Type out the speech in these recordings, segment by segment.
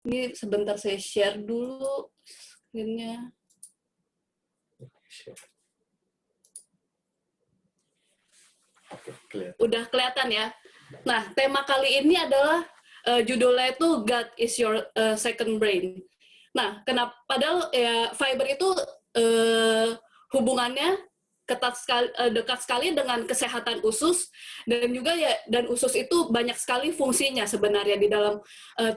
Ini sebentar saya share dulu screen-nya. Udah kelihatan ya? Nah, tema kali ini adalah judulnya itu God is your second brain. Nah, kenapa? Padahal ya fiber itu hubungannya dekat sekali dengan kesehatan usus, dan juga ya, dan usus itu banyak sekali fungsinya sebenarnya di dalam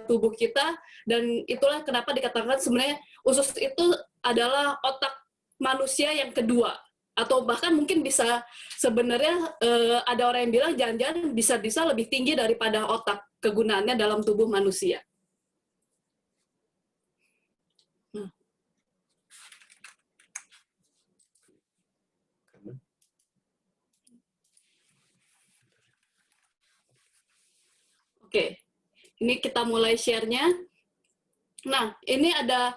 tubuh kita, dan itulah kenapa dikatakan sebenarnya usus itu adalah otak manusia yang kedua, atau bahkan mungkin bisa sebenarnya ada orang yang bilang jangan-jangan bisa lebih tinggi daripada otak kegunaannya dalam tubuh manusia. Oke, ini kita mulai share-nya. Nah, ini ada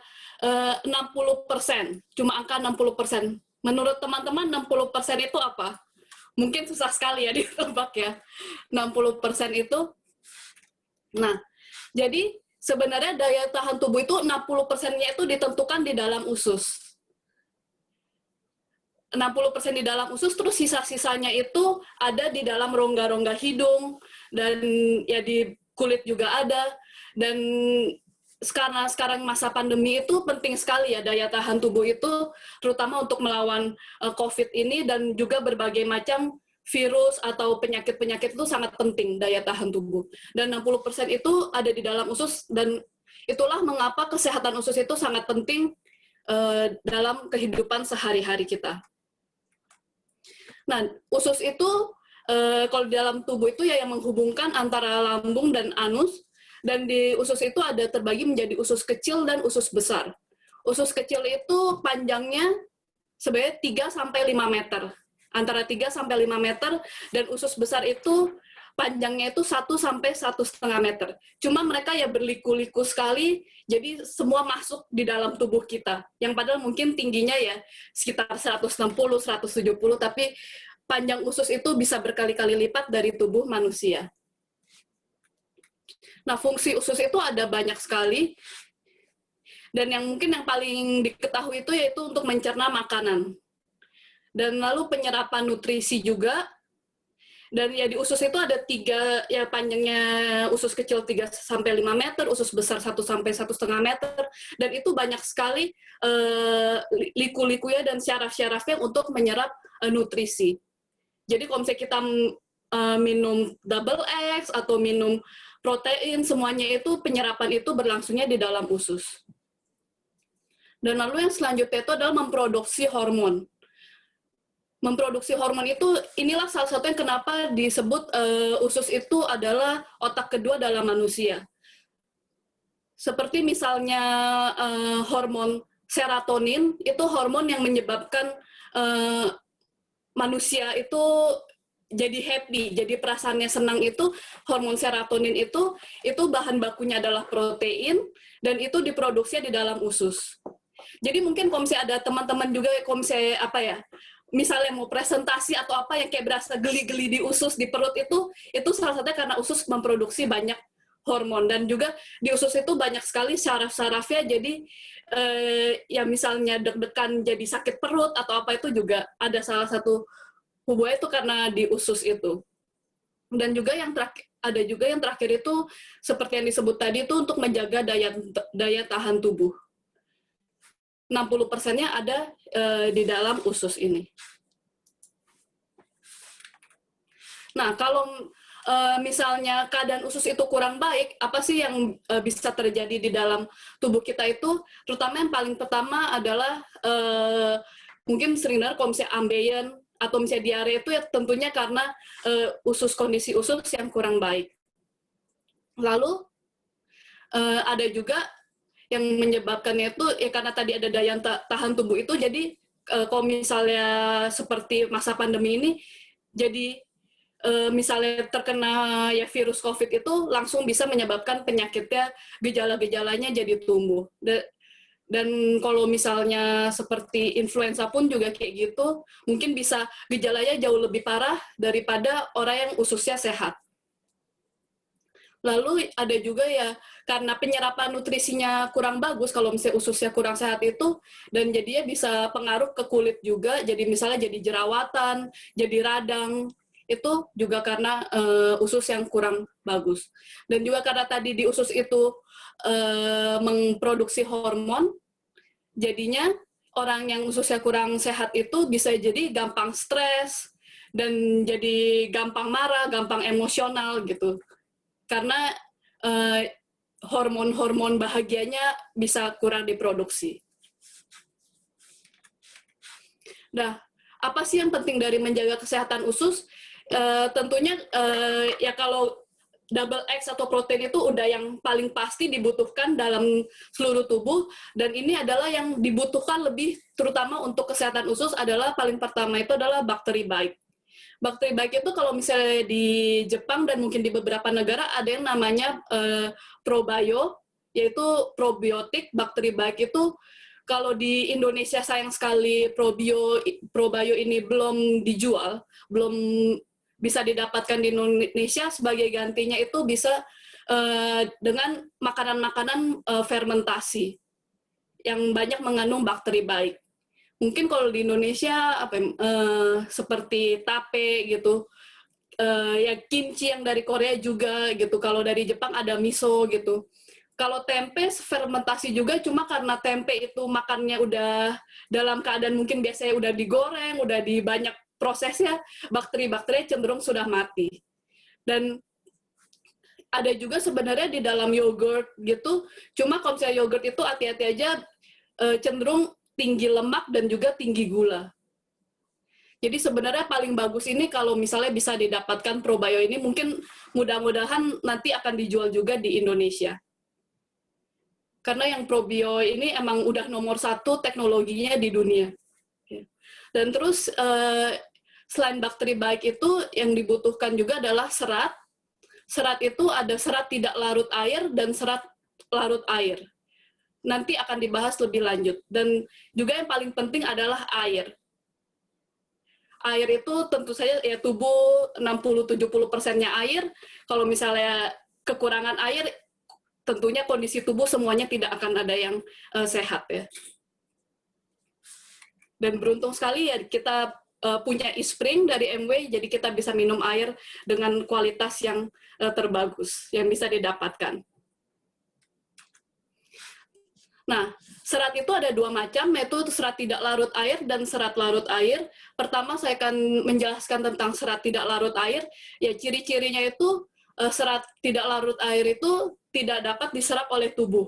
60%, cuma angka 60%. Menurut teman-teman 60% itu apa? Mungkin susah sekali ya ditebak ya. 60% itu. Nah, jadi sebenarnya daya tahan tubuh itu 60%-nya itu ditentukan di dalam usus. 60% di dalam usus, terus sisa-sisanya itu ada di dalam rongga-rongga hidung, dan ya di kulit juga ada. Dan karena sekarang masa pandemi itu penting sekali ya daya tahan tubuh itu, terutama untuk melawan COVID ini, dan juga berbagai macam virus atau penyakit-penyakit itu sangat penting daya tahan tubuh. Dan 60% itu ada di dalam usus, dan itulah mengapa kesehatan usus itu sangat penting dalam kehidupan sehari-hari kita. Nah, usus itu kalau di dalam tubuh itu ya yang menghubungkan antara lambung dan anus, dan di usus itu ada terbagi menjadi usus kecil dan usus besar. Usus kecil itu panjangnya sebenarnya 3-5 meter, antara 3-5 meter, dan usus besar itu panjangnya itu 1-1,5 meter. Cuma mereka ya berliku-liku sekali, jadi semua masuk di dalam tubuh kita. Yang padahal mungkin tingginya ya sekitar 160-170, tapi panjang usus itu bisa berkali-kali lipat dari tubuh manusia. Nah, fungsi usus itu ada banyak sekali, dan yang mungkin yang paling diketahui itu yaitu untuk mencerna makanan. Dan lalu penyerapan nutrisi juga. Dan ya di usus itu ada 3, ya panjangnya usus kecil 3-5 meter, usus besar 1-1,5 meter, dan itu banyak sekali liku-likunya dan syaraf-syarafnya untuk menyerap nutrisi. Jadi kalau misalnya kita minum double X atau minum protein, semuanya itu penyerapan itu berlangsungnya di dalam usus. Dan lalu yang selanjutnya itu adalah memproduksi hormon. Memproduksi hormon itu, inilah salah satu yang kenapa disebut usus itu adalah otak kedua dalam manusia. Seperti misalnya hormon serotonin, itu hormon yang menyebabkan manusia itu jadi happy, jadi perasaannya senang. Itu hormon serotonin itu bahan bakunya adalah protein, dan itu diproduksi di dalam usus. Jadi mungkin kalau misalnya ada teman-teman juga, kalau misalnya apa ya, misalnya mau presentasi atau apa yang kayak berasa geli-geli di usus, di perut, itu salah satunya karena usus memproduksi banyak hormon. Dan juga di usus itu banyak sekali syaraf-syarafnya, jadi ya misalnya deg-degan jadi sakit perut atau apa, itu juga ada salah satu hubungannya itu karena di usus itu. Dan juga yang terakhir, ada juga yang terakhir itu seperti yang disebut tadi, itu untuk menjaga daya tahan tubuh. 60%-nya ada di dalam usus ini. Nah, kalau misalnya keadaan usus itu kurang baik, apa sih yang bisa terjadi di dalam tubuh kita itu? Terutama yang paling pertama adalah mungkin sering dengar kalau misalnya ambeien atau misalnya diare, itu ya tentunya karena kondisi usus yang kurang baik. Lalu ada juga yang menyebabkannya itu ya karena tadi ada daya tahan tubuh itu. Jadi kalau misalnya seperti masa pandemi ini, jadi misalnya terkena ya virus COVID itu langsung bisa menyebabkan penyakitnya, gejala-gejalanya jadi tumbuh. Dan kalau misalnya seperti influenza pun juga kayak gitu, mungkin bisa gejalanya jauh lebih parah daripada orang yang ususnya sehat. Lalu ada juga ya, karena penyerapan nutrisinya kurang bagus, kalau misalnya ususnya kurang sehat itu, dan jadinya bisa pengaruh ke kulit juga, jadi misalnya jadi jerawatan, jadi radang, itu juga karena usus yang kurang bagus. Dan juga karena tadi di usus itu memproduksi hormon, jadinya orang yang ususnya kurang sehat itu bisa jadi gampang stres, dan jadi gampang marah, gampang emosional gitu. Karena hormon-hormon bahagianya bisa kurang diproduksi. Nah, apa sih yang penting dari menjaga kesehatan usus? Tentunya ya kalau double X atau protein itu udah yang paling pasti dibutuhkan dalam seluruh tubuh, dan ini adalah yang dibutuhkan lebih terutama untuk kesehatan usus adalah paling pertama itu adalah bakteri baik. Bakteri baik itu kalau misalnya di Jepang dan mungkin di beberapa negara ada yang namanya probio, yaitu probiotik. Bakteri baik itu kalau di Indonesia sayang sekali probio ini belum dijual, belum bisa didapatkan di Indonesia. Sebagai gantinya itu bisa dengan makanan-makanan fermentasi yang banyak mengandung bakteri baik. Mungkin kalau di Indonesia seperti tape gitu, ya kimchi yang dari Korea juga gitu. Kalau dari Jepang ada miso gitu. Kalau tempe fermentasi juga, cuma karena tempe itu makannya udah dalam keadaan mungkin biasanya udah digoreng, udah di banyak prosesnya, bakteri-bakteri cenderung sudah mati. Dan ada juga sebenarnya di dalam yogurt gitu, cuma kalau misalnya yogurt itu hati-hati aja, cenderung tinggi lemak dan juga tinggi gula. Jadi sebenarnya paling bagus ini kalau misalnya bisa didapatkan probio ini, mungkin mudah-mudahan nanti akan dijual juga di Indonesia. Karena yang probio ini emang udah nomor 1 teknologinya di dunia. Dan terus selain bakteri baik itu yang dibutuhkan juga adalah serat. Serat itu ada serat tidak larut air dan serat larut air. Nanti akan dibahas lebih lanjut. Dan juga yang paling penting adalah air. Air itu tentu saja ya tubuh 60-70%-nya air. Kalau misalnya kekurangan air, tentunya kondisi tubuh semuanya tidak akan ada yang sehat ya. Dan beruntung sekali ya kita punya e-spring dari MW, jadi kita bisa minum air dengan kualitas yang terbagus yang bisa didapatkan. Nah, serat itu ada 2 macam, yaitu serat tidak larut air dan serat larut air. Pertama, saya akan menjelaskan tentang serat tidak larut air. Ya, ciri-cirinya itu serat tidak larut air itu tidak dapat diserap oleh tubuh.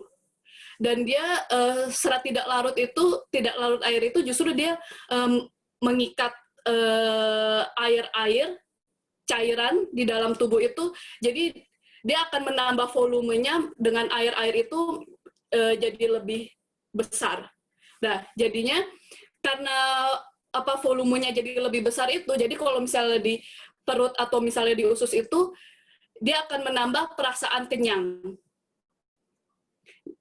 Dan dia serat tidak larut air itu justru dia mengikat air-air, cairan di dalam tubuh itu. Jadi dia akan menambah volumenya dengan air-air itu jadi lebih besar. Nah, jadinya karena volumenya jadi lebih besar itu, jadi kalau misalnya di perut atau misalnya di usus itu, dia akan menambah perasaan kenyang.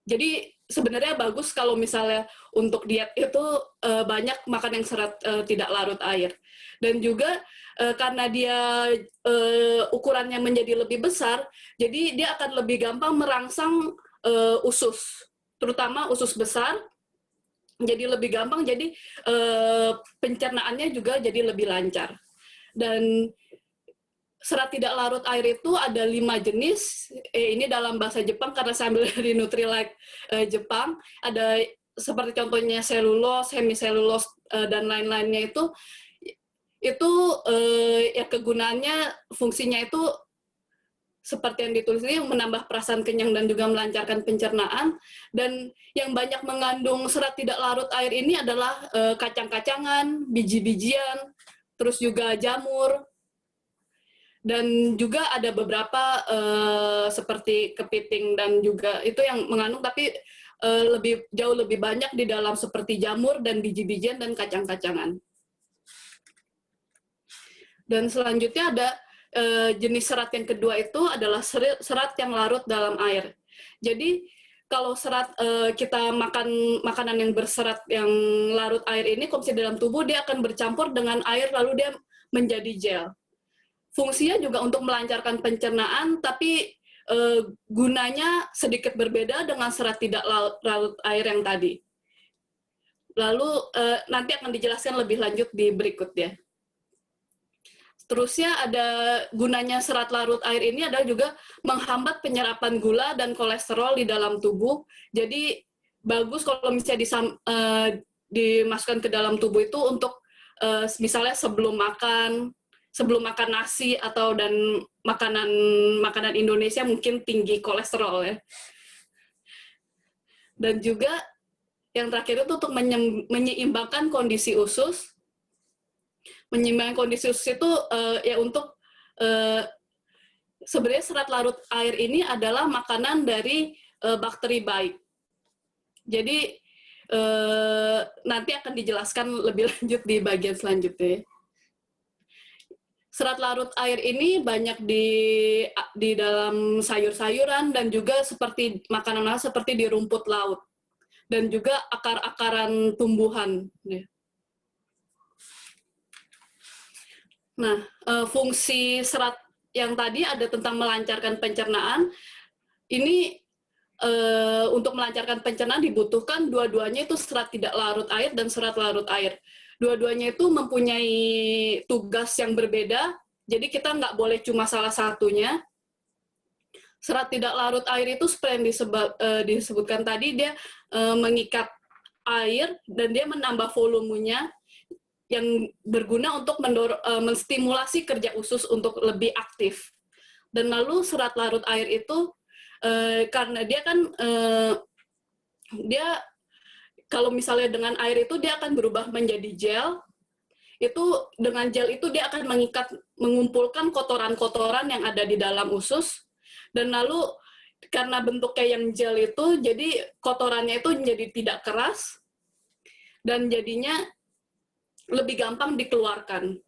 Jadi sebenarnya bagus kalau misalnya untuk diet itu banyak makan yang serat tidak larut air. Dan juga karena dia ukurannya menjadi lebih besar, jadi dia akan lebih gampang merangsang usus, terutama usus besar, jadi lebih gampang, jadi pencernaannya juga jadi lebih lancar. Dan serat tidak larut air itu ada 5 jenis, ini dalam bahasa Jepang karena saya ambil dari Nutrilite Jepang, ada seperti contohnya selulose, hemiselulose, dan lain-lainnya itu ya kegunaannya, fungsinya itu seperti yang ditulis ini, menambah perasaan kenyang dan juga melancarkan pencernaan. Dan yang banyak mengandung serat tidak larut air ini adalah kacang-kacangan, biji-bijian, terus juga jamur, dan juga ada beberapa seperti kepiting dan juga itu yang mengandung, tapi jauh lebih banyak di dalam seperti jamur dan biji-bijian dan kacang-kacangan. Dan selanjutnya ada jenis serat yang kedua itu adalah serat yang larut dalam air. Jadi kalau serat kita makan makanan yang berserat yang larut air ini, kalau misalnya dalam tubuh dia akan bercampur dengan air lalu dia menjadi gel. Fungsinya juga untuk melancarkan pencernaan, tapi gunanya sedikit berbeda dengan serat tidak larut air yang tadi. Lalu nanti akan dijelaskan lebih lanjut di berikutnya. Terusnya ada gunanya serat larut air ini adalah juga menghambat penyerapan gula dan kolesterol di dalam tubuh. Jadi bagus kalau misalnya dimasukkan ke dalam tubuh itu untuk misalnya sebelum makan nasi atau dan makanan Indonesia mungkin tinggi kolesterol ya. Dan juga yang terakhir itu untuk menyeimbangkan kondisi usus. Menyeimbangkan kondisi usus itu ya untuk sebenarnya serat larut air ini adalah makanan dari bakteri baik. Jadi nanti akan dijelaskan lebih lanjut di bagian selanjutnya. Serat larut air ini banyak di dalam sayur-sayuran dan juga seperti makanan seperti di rumput laut dan juga akar-akaran tumbuhan. Nah, fungsi serat yang tadi ada tentang melancarkan pencernaan. Ini untuk melancarkan pencernaan dibutuhkan dua-duanya itu serat tidak larut air dan serat larut air. Dua-duanya itu mempunyai tugas yang berbeda, jadi kita nggak boleh cuma salah satunya. Serat tidak larut air itu seperti yang disebutkan tadi, dia mengikat air dan dia menambah volumenya yang berguna untuk menstimulasi kerja usus untuk lebih aktif. Dan lalu serat larut air itu karena dia kan dia kalau misalnya dengan air itu dia akan berubah menjadi gel. Itu dengan gel itu dia akan mengumpulkan kotoran-kotoran yang ada di dalam usus. Dan lalu karena bentuknya yang gel itu, jadi kotorannya itu menjadi tidak keras dan jadinya lebih gampang dikeluarkan.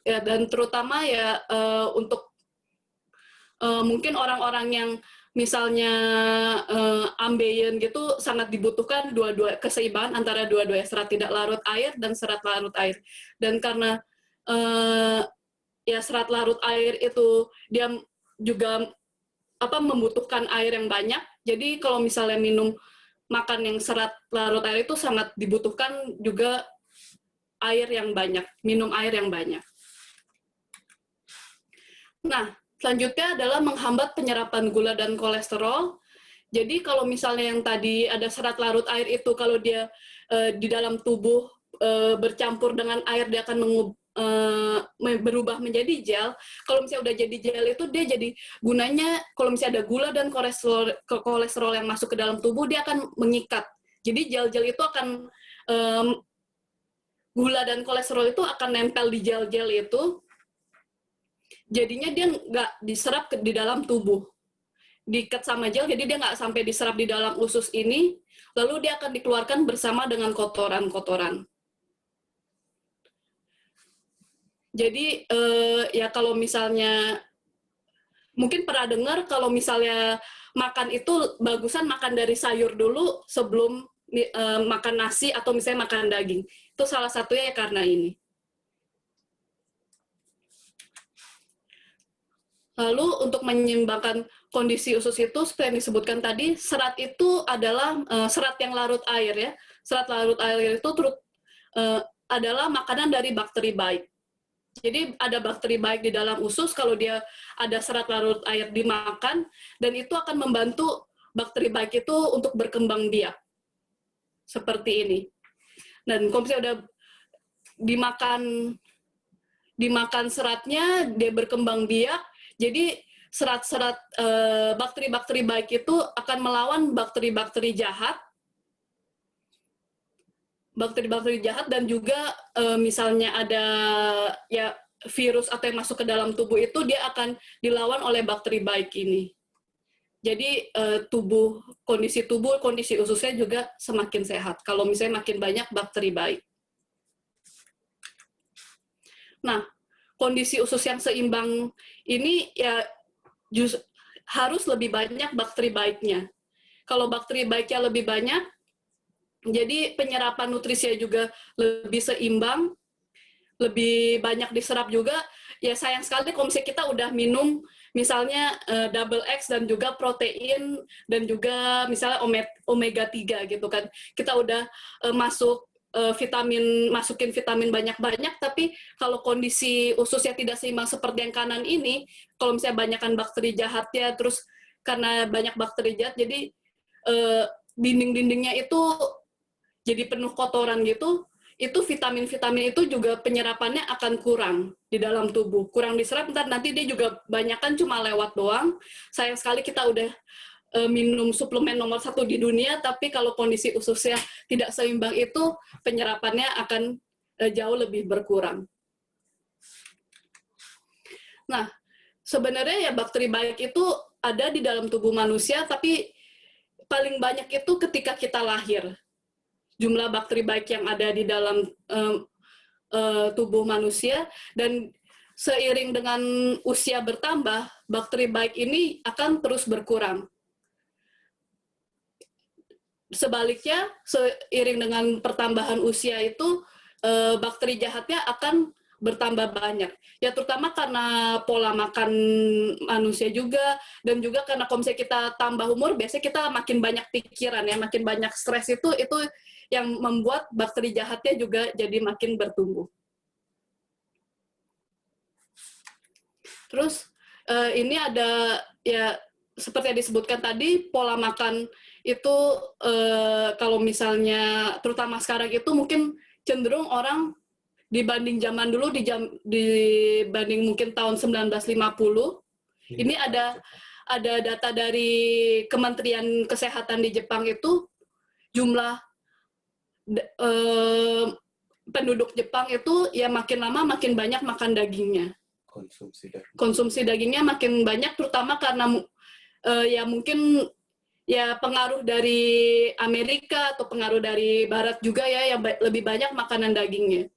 Ya, dan terutama ya untuk mungkin orang-orang yang misalnya ambeien gitu sangat dibutuhkan keseimbangan antara dua-duanya, serat tidak larut air dan serat larut air. Dan karena ya serat larut air itu dia juga membutuhkan air yang banyak. Jadi kalau misalnya makan yang serat larut air itu sangat dibutuhkan juga air yang banyak, minum air yang banyak. Nah, selanjutnya adalah menghambat penyerapan gula dan kolesterol. Jadi kalau misalnya yang tadi ada serat larut air itu, kalau dia di dalam tubuh bercampur dengan air, dia akan berubah menjadi gel. Kalau misalnya udah jadi gel itu, dia jadi gunanya, kalau misalnya ada gula dan kolesterol yang masuk ke dalam tubuh, dia akan mengikat. Jadi gel-gel itu akan gula dan kolesterol itu akan nempel di gel-gel itu, jadinya dia nggak diserap di dalam tubuh. Diikat sama gel, jadi dia nggak sampai diserap di dalam usus ini, lalu dia akan dikeluarkan bersama dengan kotoran-kotoran. Jadi, ya kalau misalnya, mungkin pernah dengar kalau misalnya makan itu, bagusan makan dari sayur dulu sebelum makan nasi atau misalnya makan daging. Itu salah satunya ya karena ini. Lalu untuk menyeimbangkan kondisi usus itu, seperti yang disebutkan tadi, serat itu adalah serat yang larut air ya. Serat larut air itu adalah makanan dari bakteri baik. Jadi ada bakteri baik di dalam usus kalau dia ada serat larut air dimakan, dan itu akan membantu bakteri baik itu untuk berkembang biak. Seperti ini. Dan kalau misalnya udah dimakan seratnya, dia berkembang biak, jadi serat-serat bakteri-bakteri baik itu akan melawan bakteri-bakteri jahat. Bakteri-bakteri jahat dan juga misalnya ada ya virus atau yang masuk ke dalam tubuh itu, dia akan dilawan oleh bakteri baik ini. Jadi kondisi tubuh, kondisi ususnya juga semakin sehat kalau misalnya makin banyak bakteri baik. Nah, kondisi usus yang seimbang ini ya harus lebih banyak bakteri baiknya. Kalau bakteri baiknya lebih banyak, jadi penyerapan nutrisinya juga lebih seimbang. lebih banyak diserap juga. Ya sayang sekali kalau misalnya kita udah minum misalnya double X dan juga protein dan juga misalnya omega 3 gitu kan. Kita udah masukin vitamin banyak-banyak, tapi kalau kondisi ususnya tidak seimbang seperti yang kanan ini, kalau misalnya banyakkan bakteri jahatnya, terus karena banyak bakteri jahat, jadi dinding-dindingnya itu jadi penuh kotoran gitu, itu vitamin-vitamin itu juga penyerapannya akan kurang di dalam tubuh. Kurang diserap, nanti dia juga banyakan cuma lewat doang. Sayang sekali kita udah minum suplemen nomor 1 di dunia, tapi kalau kondisi ususnya tidak seimbang itu, penyerapannya akan jauh lebih berkurang. Nah, sebenarnya ya bakteri baik itu ada di dalam tubuh manusia, tapi paling banyak itu ketika kita lahir. Jumlah bakteri baik yang ada di dalam tubuh manusia, dan seiring dengan usia bertambah, bakteri baik ini akan terus berkurang. Sebaliknya, seiring dengan pertambahan usia itu, bakteri jahatnya akan bertambah banyak. Ya terutama karena pola makan manusia juga, dan juga karena kalau misalnya kita tambah umur, biasanya kita makin banyak pikiran ya, makin banyak stres, itu yang membuat bakteri jahatnya juga jadi makin bertumbuh. Terus ini ada ya seperti yang disebutkan tadi, pola makan itu kalau misalnya terutama sekarang itu mungkin cenderung orang dibanding zaman dulu, dibanding mungkin tahun 1950, ini ada data dari Kementerian Kesehatan di Jepang itu, jumlah penduduk Jepang itu ya makin lama makin banyak makan dagingnya. Konsumsi dagingnya makin banyak, terutama karena ya mungkin ya pengaruh dari Amerika atau pengaruh dari Barat juga ya, yang lebih banyak makanan dagingnya.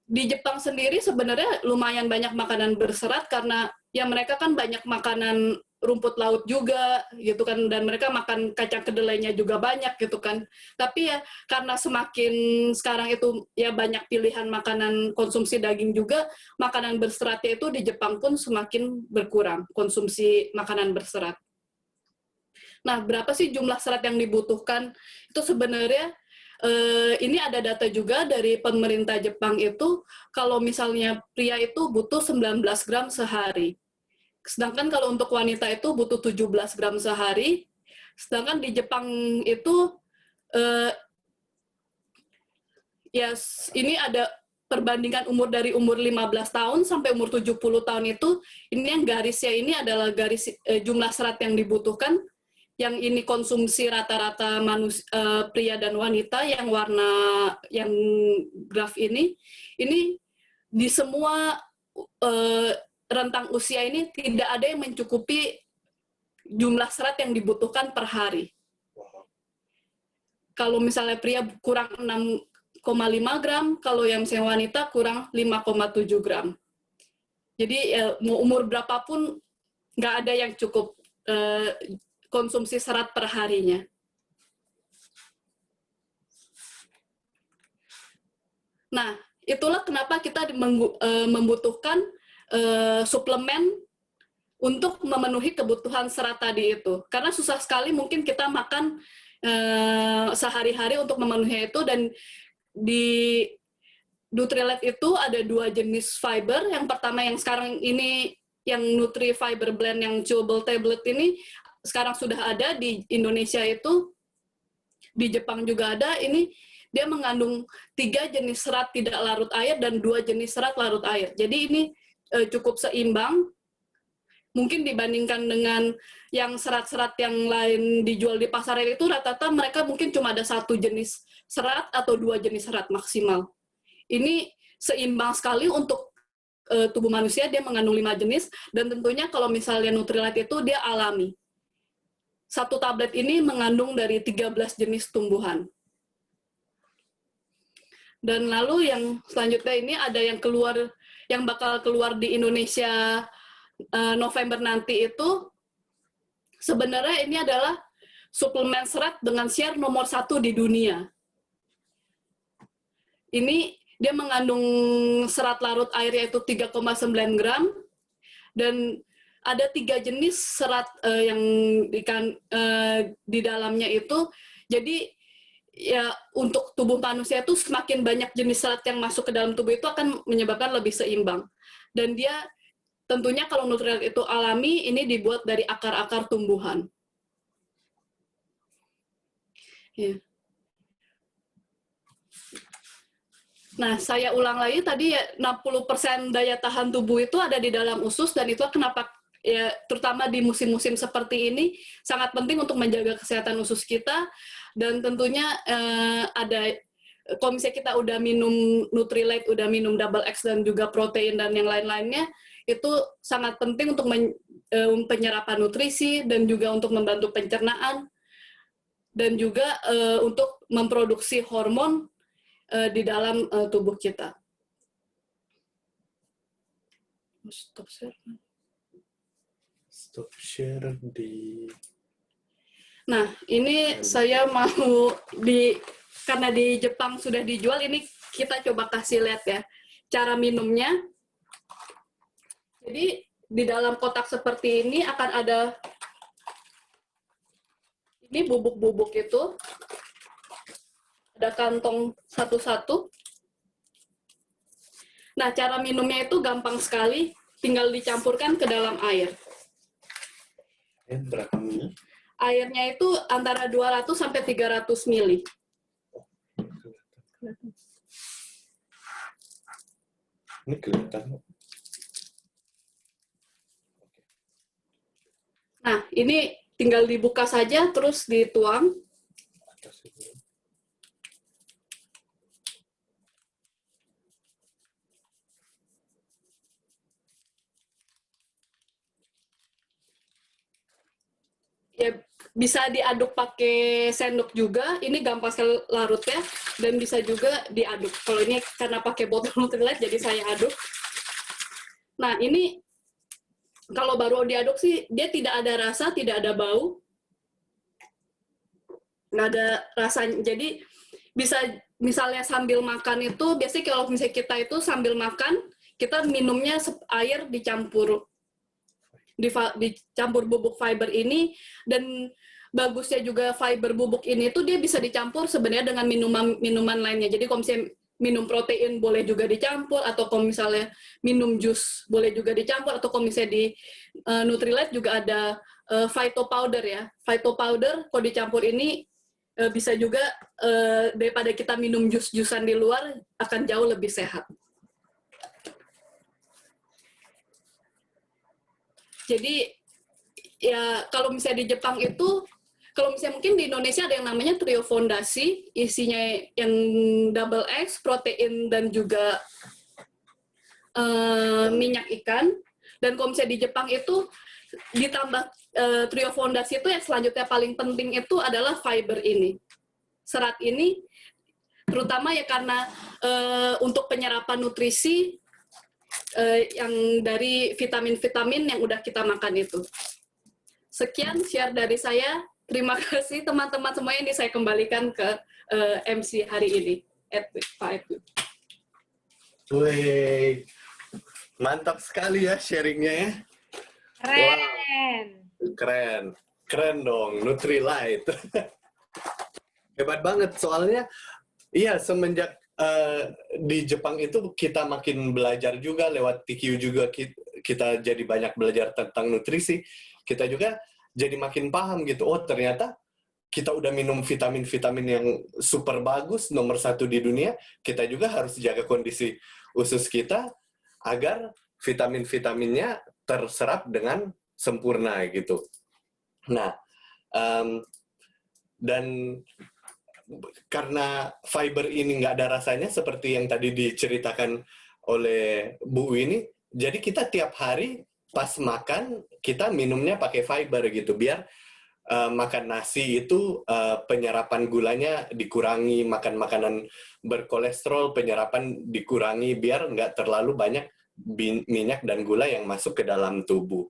Di Jepang sendiri sebenarnya lumayan banyak makanan berserat, karena ya mereka kan banyak makanan rumput laut juga gitu kan, dan mereka makan kacang kedelainya juga banyak gitu kan. Tapi ya karena semakin sekarang itu ya banyak pilihan makanan konsumsi daging juga, makanan berseratnya itu di Jepang pun semakin berkurang, konsumsi makanan berserat. Nah, berapa sih jumlah serat yang dibutuhkan? Itu sebenarnya ini ada data juga dari pemerintah Jepang itu, kalau misalnya pria itu butuh 19 gram sehari. Sedangkan kalau untuk wanita itu butuh 17 gram sehari. Sedangkan di Jepang itu, ya ini ada perbandingan umur dari umur 15 tahun sampai umur 70 tahun itu, ini yang garisnya ini adalah garis jumlah serat yang dibutuhkan. Yang ini konsumsi rata-rata pria dan wanita, yang warna yang graf ini di semua rentang usia ini tidak ada yang mencukupi jumlah serat yang dibutuhkan per hari. Kalau misalnya pria kurang 6,5 gram, kalau yang misalnya wanita kurang 5,7 gram. Jadi mau umur berapapun nggak ada yang cukup konsumsi serat per harinya. Nah, itulah kenapa kita membutuhkan suplemen untuk memenuhi kebutuhan serat tadi itu. Karena susah sekali mungkin kita makan sehari-hari untuk memenuhi itu, dan di Nutrilite itu ada 2 jenis fiber. Yang pertama yang sekarang ini, yang Nutri Fiber Blend yang chewable tablet ini, sekarang sudah ada di Indonesia itu, di Jepang juga ada. Ini dia mengandung 3 jenis serat tidak larut air dan 2 jenis serat larut air. Jadi ini cukup seimbang. Mungkin dibandingkan dengan yang serat-serat yang lain dijual di pasaran itu, rata-rata mereka mungkin cuma ada 1 jenis serat atau 2 jenis serat maksimal. Ini seimbang sekali untuk tubuh manusia, dia mengandung 5 jenis, dan tentunya kalau misalnya Nutrilite itu dia alami. 1 tablet ini mengandung dari 13 jenis tumbuhan. Dan lalu yang selanjutnya ini ada yang bakal keluar di Indonesia November nanti itu, sebenarnya ini adalah suplemen serat dengan share nomor 1 di dunia. Ini dia mengandung serat larut air yaitu 3,9 gram, dan ada 3 jenis serat yang di dalamnya itu. Jadi ya untuk tubuh manusia itu semakin banyak jenis serat yang masuk ke dalam tubuh itu akan menyebabkan lebih seimbang. Dan dia tentunya kalau Nutrilite itu alami, ini dibuat dari akar-akar tumbuhan. Ya. Nah, saya ulang lagi tadi ya, 60% daya tahan tubuh itu ada di dalam usus, dan itu kenapa ya terutama di musim-musim seperti ini sangat penting untuk menjaga kesehatan usus kita. Dan tentunya ada, kalau misalnya kita udah minum Nutrilite, udah minum Double X dan juga protein dan yang lain-lainnya, itu sangat penting untuk penyerapan nutrisi dan juga untuk membantu pencernaan dan juga untuk memproduksi hormon di dalam tubuh kita. Stop share. Stop share di... Nah, ini saya mau karena di Jepang sudah dijual, ini kita coba kasih lihat ya cara minumnya. Jadi di dalam kotak seperti ini akan ada ini bubuk-bubuk itu. Ada kantong satu-satu. Nah, cara minumnya itu gampang sekali, tinggal dicampurkan ke dalam air. Berapa mili? Airnya itu antara 200 sampai 300 mili. Ini kelihatan. Nah, ini tinggal dibuka saja, terus dituang. Ya, bisa diaduk pakai sendok juga. Ini gampang sekali larutnya, dan bisa juga diaduk. Kalau ini karena pakai botol Nutrilite, jadi saya aduk. Nah, ini kalau baru diaduk sih, dia tidak ada rasa, tidak ada bau. Nggak ada rasanya. Jadi, bisa misalnya sambil makan itu, biasanya kalau misalnya kita itu sambil makan, kita minumnya air dicampur bubuk fiber ini. Dan bagusnya juga fiber bubuk ini tuh dia bisa dicampur sebenarnya dengan minuman lainnya. Jadi kalau misalnya minum protein boleh juga dicampur, atau kalau misalnya minum jus boleh juga dicampur, atau kalau misalnya di Nutrilite juga ada phyto powder ya. Phyto powder kalau dicampur ini bisa juga daripada kita minum jus-jusan di luar, akan jauh lebih sehat. Jadi ya kalau misalnya di Jepang itu, kalau misalnya mungkin di Indonesia ada yang namanya trio fondasi, isinya yang double X, protein, dan juga minyak ikan. Dan kalau misalnya di Jepang itu ditambah trio fondasi itu, yang selanjutnya paling penting itu adalah fiber ini. Serat ini, terutama ya karena untuk penyerapan nutrisi yang dari vitamin-vitamin yang udah kita makan itu. Sekian share dari saya. Terima kasih teman-teman semuanya. Ini saya kembalikan ke MC hari ini. Pak Edwin. Wih, mantap sekali ya sharingnya ya. Keren. Wow, keren. Keren dong, Nutrilite. Hebat banget, soalnya iya semenjak di Jepang itu kita makin belajar juga lewat TQ juga, kita jadi banyak belajar tentang nutrisi. Kita juga jadi makin paham gitu, oh ternyata kita udah minum vitamin-vitamin yang super bagus, nomor 1 di dunia, kita juga harus jaga kondisi usus kita agar vitamin-vitaminnya terserap dengan sempurna gitu. Nah, dan karena fiber ini nggak ada rasanya seperti yang tadi diceritakan oleh Bu ini, jadi kita tiap hari pas makan kita minumnya pakai fiber gitu, biar makan nasi itu penyerapan gulanya dikurangi, makan makanan berkolesterol penyerapan dikurangi, biar nggak terlalu banyak minyak dan gula yang masuk ke dalam tubuh.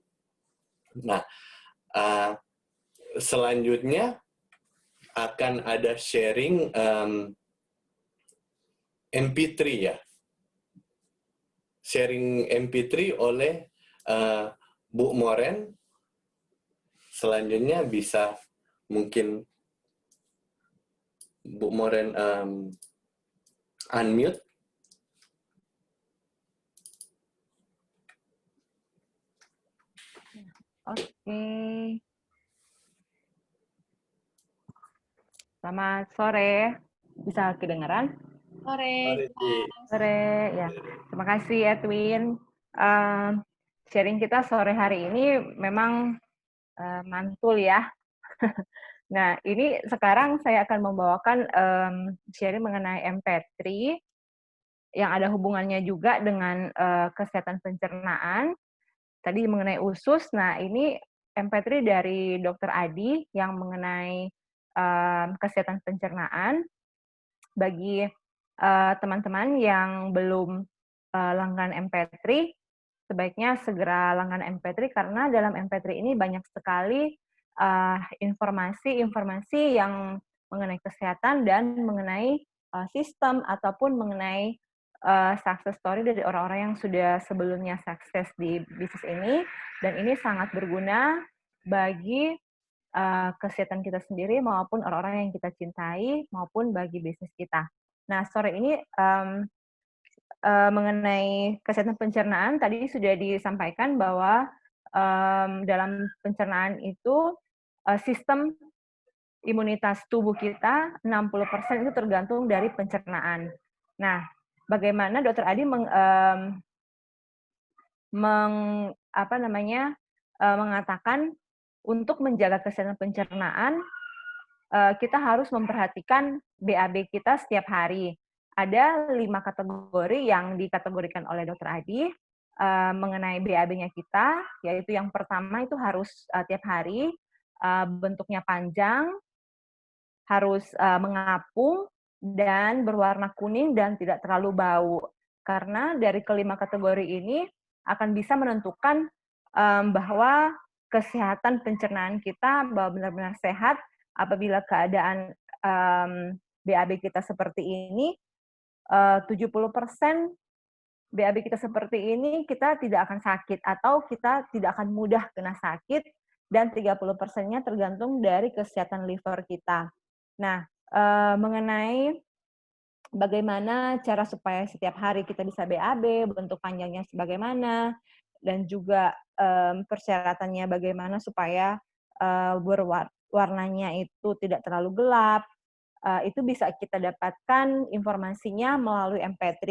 Nah, selanjutnya akan ada sharing MP3 ya. Sharing MP3 oleh Bu Moren. Selanjutnya bisa mungkin Bu Moren unmute. Oke. Selamat sore. Bisa kedengaran? Sore. Sore, ya. Terima kasih Edwin. Sharing kita sore hari ini memang mantul ya. Nah, ini sekarang saya akan membawakan sharing mengenai MP3 yang ada hubungannya juga dengan kesehatan pencernaan. Tadi mengenai usus, nah ini MP3 dari Dr. Adi yang mengenai kesehatan pencernaan. Bagi teman-teman yang belum langganan MP3, sebaiknya segera langganan MP3 karena dalam MP3 ini banyak sekali informasi-informasi yang mengenai kesehatan dan mengenai sistem ataupun mengenai success story dari orang-orang yang sudah sebelumnya sukses di bisnis ini, dan ini sangat berguna bagi kesehatan kita sendiri maupun orang-orang yang kita cintai maupun bagi bisnis kita. Nah, sore ini mengenai kesehatan pencernaan tadi sudah disampaikan bahwa dalam pencernaan itu sistem imunitas tubuh kita 60% itu tergantung dari pencernaan. Nah, bagaimana Dr. Adi mengatakan untuk menjaga kesehatan pencernaan kita harus memperhatikan BAB kita setiap hari. Ada 5 kategori yang dikategorikan oleh Dr. Adi mengenai BAB-nya kita, yaitu yang pertama itu harus tiap hari, bentuknya panjang, harus mengapung, dan berwarna kuning dan tidak terlalu bau. Karena dari kelima kategori ini akan bisa menentukan bahwa kesehatan pencernaan kita bahwa benar-benar sehat apabila keadaan BAB kita seperti ini. 70% BAB kita seperti ini, kita tidak akan sakit atau kita tidak akan mudah kena sakit, dan 30%-nya tergantung dari kesehatan liver kita. Nah, mengenai bagaimana cara supaya setiap hari kita bisa BAB, bentuk panjangnya sebagaimana, dan juga persyaratannya bagaimana supaya warnanya itu tidak terlalu gelap, itu bisa kita dapatkan informasinya melalui MP3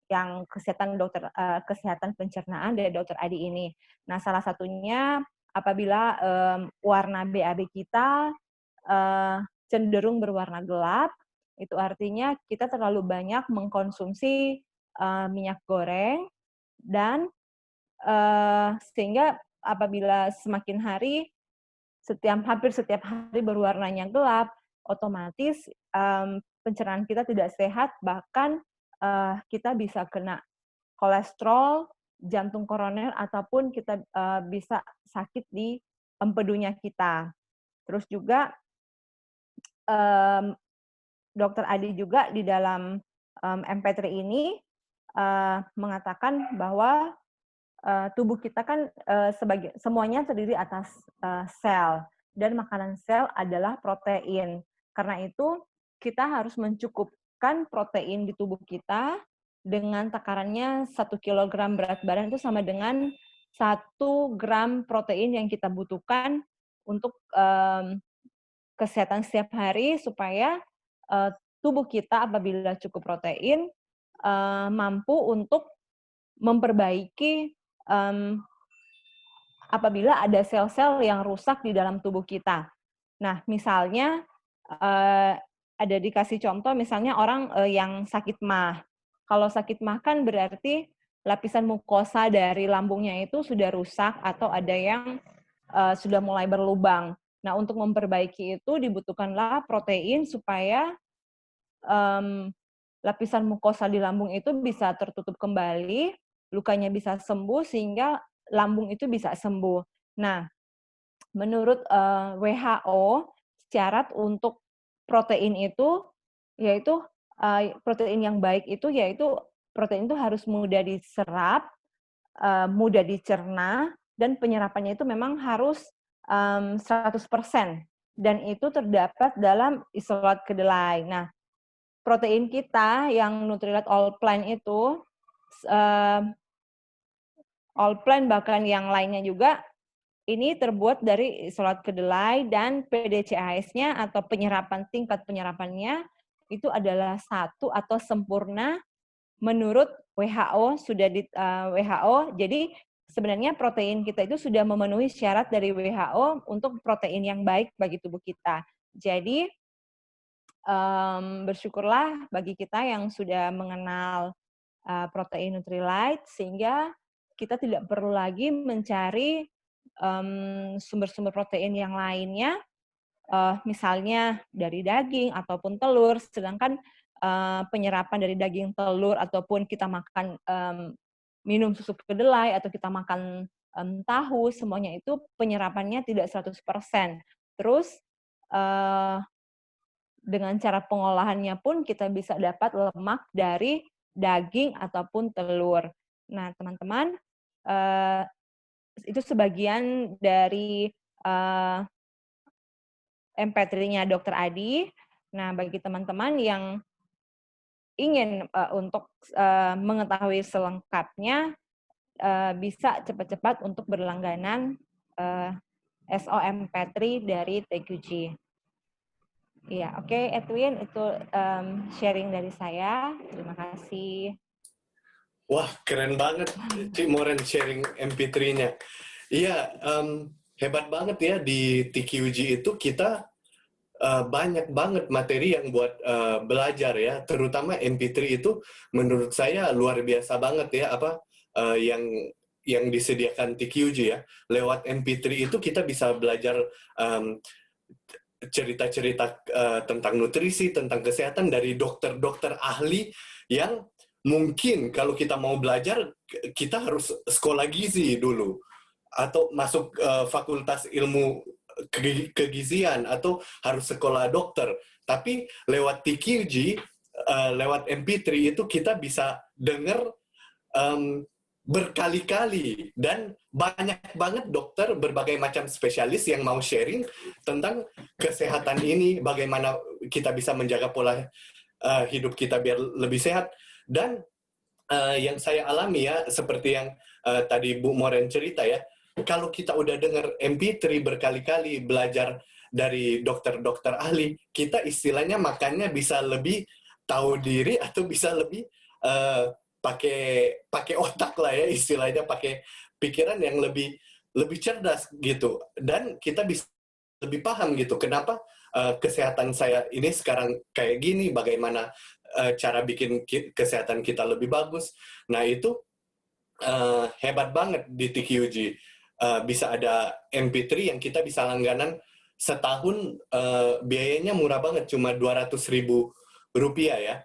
yang kesehatan pencernaan dari Dr. Adi ini. Nah, salah satunya apabila warna BAB kita cenderung berwarna gelap, itu artinya kita terlalu banyak mengkonsumsi minyak goreng, dan sehingga apabila semakin hari hampir setiap hari berwarnanya gelap, otomatis pencernaan kita tidak sehat, bahkan kita bisa kena kolesterol, jantung koroner, ataupun kita bisa sakit di empedunya kita. Terus juga Dr. Adi juga di dalam MP3 ini mengatakan bahwa tubuh kita kan semuanya terdiri atas sel, dan makanan sel adalah protein. Karena itu kita harus mencukupkan protein di tubuh kita dengan takarannya 1 kg berat badan itu sama dengan 1 gram protein yang kita butuhkan untuk kesehatan setiap hari, supaya tubuh kita apabila cukup protein mampu untuk memperbaiki apabila ada sel-sel yang rusak di dalam tubuh kita. Nah, misalnya ada dikasih contoh, misalnya orang yang sakit MAH. Kalau sakit MAH kan berarti lapisan mukosa dari lambungnya itu sudah rusak atau ada yang sudah mulai berlubang. Nah, untuk memperbaiki itu dibutuhkanlah protein supaya lapisan mukosa di lambung itu bisa tertutup kembali, lukanya bisa sembuh, sehingga lambung itu bisa sembuh. Nah, menurut WHO, syarat untuk protein itu yaitu protein yang baik itu yaitu protein itu harus mudah diserap, mudah dicerna, dan penyerapannya itu memang harus 100%, dan itu terdapat dalam isolat kedelai. Nah, protein kita yang Nutrilite All Plant itu, All Plant bahkan yang lainnya juga, ini terbuat dari isolat kedelai, dan PDCAS-nya atau tingkat penyerapannya itu adalah 1 atau sempurna menurut WHO, sudah di WHO. Jadi sebenarnya protein kita itu sudah memenuhi syarat dari WHO untuk protein yang baik bagi tubuh kita. Jadi bersyukurlah bagi kita yang sudah mengenal protein Nutrilite, sehingga kita tidak perlu lagi mencari sumber-sumber protein yang lainnya, misalnya dari daging ataupun telur, sedangkan penyerapan dari daging, telur, ataupun kita makan minum susu kedelai, atau kita makan tahu, semuanya itu penyerapannya tidak 100%. Terus dengan cara pengolahannya pun kita bisa dapat lemak dari daging ataupun telur. Nah, teman-teman, itu sebagian dari MP3-nya Dr. Adi. Nah, bagi teman-teman yang ingin untuk mengetahui selengkapnya, bisa cepat-cepat untuk berlangganan SOMP3 dari TQG. Iya, oke, Edwin, itu sharing dari saya. Terima kasih. Wah, keren banget Cik Moren sharing MP3-nya. Iya, hebat banget ya di TQG itu kita banyak banget materi yang buat belajar ya, terutama MP3 itu menurut saya luar biasa banget ya, yang disediakan TQG ya. Lewat MP3 itu kita bisa belajar cerita-cerita tentang nutrisi, tentang kesehatan dari dokter-dokter ahli yang mungkin kalau kita mau belajar kita harus sekolah gizi dulu atau masuk fakultas ilmu kegizian atau harus sekolah dokter. Tapi lewat TQG, lewat MP3 itu kita bisa dengar berkali-kali, dan banyak banget dokter berbagai macam spesialis yang mau sharing tentang kesehatan ini, bagaimana kita bisa menjaga pola hidup kita biar lebih sehat. Dan yang saya alami ya, seperti yang tadi Bu Moren cerita ya, kalau kita udah dengar MP3 berkali-kali, belajar dari dokter-dokter ahli, kita istilahnya makannya bisa lebih tahu diri atau bisa lebih pakai otak lah ya, istilahnya pakai pikiran yang lebih cerdas gitu, dan kita bisa lebih paham gitu kenapa kesehatan saya ini sekarang kayak gini, bagaimana cara bikin kesehatan kita lebih bagus. Nah itu hebat banget di TQG. Bisa ada MP3 yang kita bisa langganan setahun, biayanya murah banget, cuma 200.000 rupiah ya.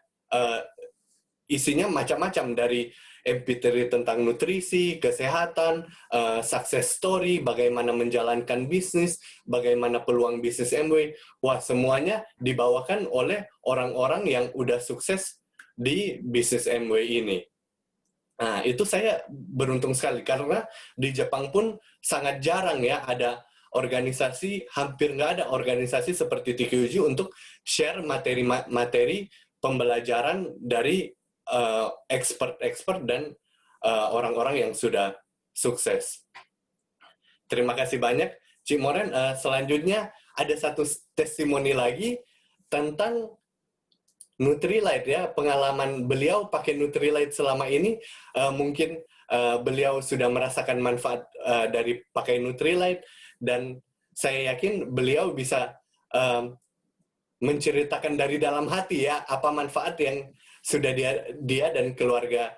Isinya macam-macam, dari MP3 tentang nutrisi, kesehatan, success story, bagaimana menjalankan bisnis, bagaimana peluang bisnis Amway. Wah, semuanya dibawakan oleh orang-orang yang udah sukses di bisnis Amway ini. Nah, itu saya beruntung sekali karena di Jepang pun sangat jarang ya ada organisasi, hampir nggak ada organisasi seperti TQG untuk share materi-materi pembelajaran dari expert-expert dan orang-orang yang sudah sukses. Terima kasih banyak, Cik Moren. Selanjutnya ada satu testimoni lagi tentang Nutrilite ya, pengalaman beliau pakai Nutrilite selama ini. Mungkin beliau sudah merasakan manfaat dari pakai Nutrilite, dan saya yakin beliau bisa menceritakan dari dalam hati ya apa manfaat yang sudah dia dan keluarga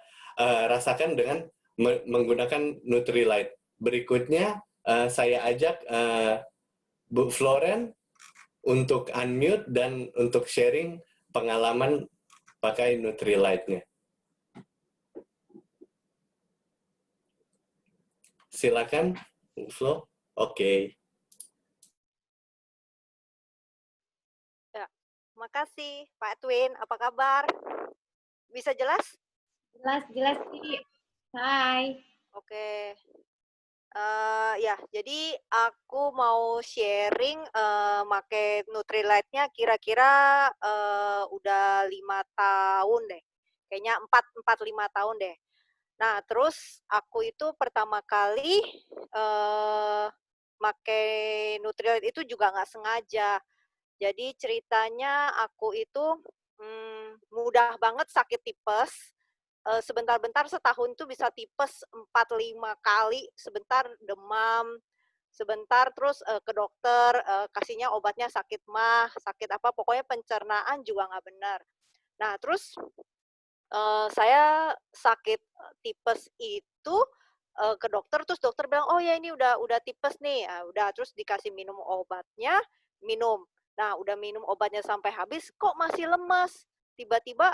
rasakan dengan menggunakan Nutrilite. Berikutnya saya ajak Bu Floren untuk unmute dan untuk sharing pengalaman pakai Nutrilite-nya. Silakan, Flo. Oke. Makasih, Pak Edwin. Apa kabar? Bisa jelas? Jelas, jelas, Ci. Hai. Oke. Ya, jadi aku mau sharing make Nutrilite-nya kira-kira udah 5 tahun deh. Kayaknya 4-5 tahun deh. Nah, terus aku itu pertama kali make Nutrilite itu juga nggak sengaja. Jadi ceritanya aku itu mudah banget sakit tipes. Sebentar-bentar setahun tuh bisa tipes 4-5 kali, sebentar demam, sebentar terus ke dokter, kasihnya obatnya sakit mah, sakit apa, pokoknya pencernaan juga nggak benar. Nah, terus saya sakit tipes itu ke dokter, terus dokter bilang, "Oh ya ini udah tipes nih." Ya udah, terus dikasih minum obatnya, minum. Nah, udah minum obatnya sampai habis, kok masih lemas. Tiba-tiba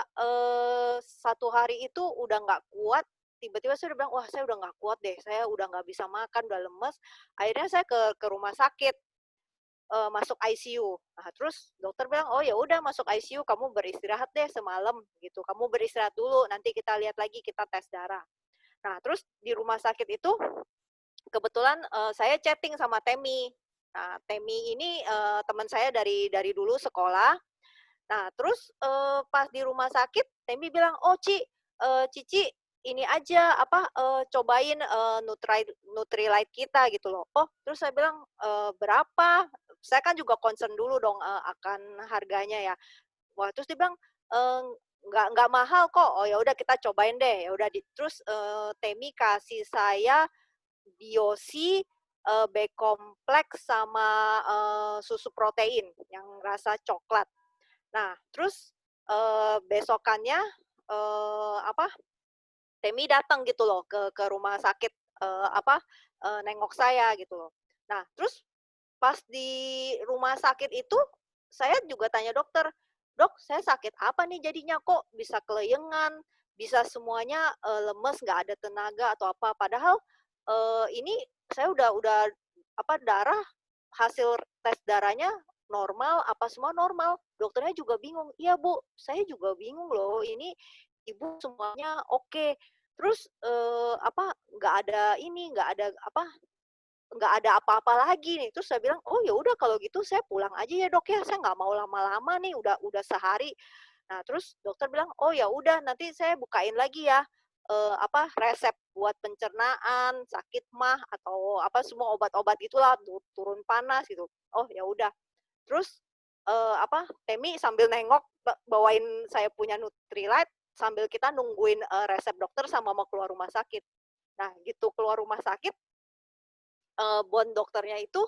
1 hari itu udah nggak kuat, tiba-tiba saya udah bilang, "Wah, saya udah nggak kuat deh, saya udah nggak bisa makan, udah lemes." Akhirnya saya ke rumah sakit, masuk ICU. Nah, terus dokter bilang, "Oh ya udah masuk ICU, kamu beristirahat deh semalam gitu. Kamu beristirahat dulu, nanti kita lihat lagi, kita tes darah." Nah, terus di rumah sakit itu kebetulan saya chatting sama Temi. Nah, Temi ini teman saya dari dulu sekolah. Nah, terus pas di rumah sakit Temi bilang, "Oh, Cici ini aja apa cobain Nutrilite kita gitu loh." Oh, terus saya bilang, "Berapa?" Saya kan juga concern dulu dong akan harganya ya. Wah, terus dia bilang, eee, nggak mahal kok." Oh, ya udah kita cobain deh. Ya udah terus Temi kasih saya Biosi, B-kompleks sama susu protein yang rasa coklat. Nah, terus besokannya apa, Temi datang gitu loh ke rumah sakit, nengok saya gitu loh. Nah, terus pas di rumah sakit itu, saya juga tanya dokter, "Dok, saya sakit apa nih jadinya? Kok bisa keleyengan, bisa semuanya lemes, nggak ada tenaga atau apa?" Padahal ini saya udah apa, hasil tes darahnya normal, apa semua normal. Dokternya juga bingung, "Iya Bu, saya juga bingung loh, ini Ibu semuanya oke." Terus nggak ada ini, nggak ada apa-apa lagi nih. Terus saya bilang, "Oh ya udah kalau gitu saya pulang aja ya Dok ya, saya nggak mau lama-lama nih, udah sehari." Nah terus dokter bilang, "Oh ya udah nanti saya bukain lagi ya, resep buat pencernaan, sakit mah atau apa semua obat-obat gitulah, turun panas gitu." Oh ya udah. Terus Temi sambil nengok bawain saya punya Nutrilite sambil kita nungguin resep dokter sama mau keluar rumah sakit. Nah gitu keluar rumah sakit, bon dokternya itu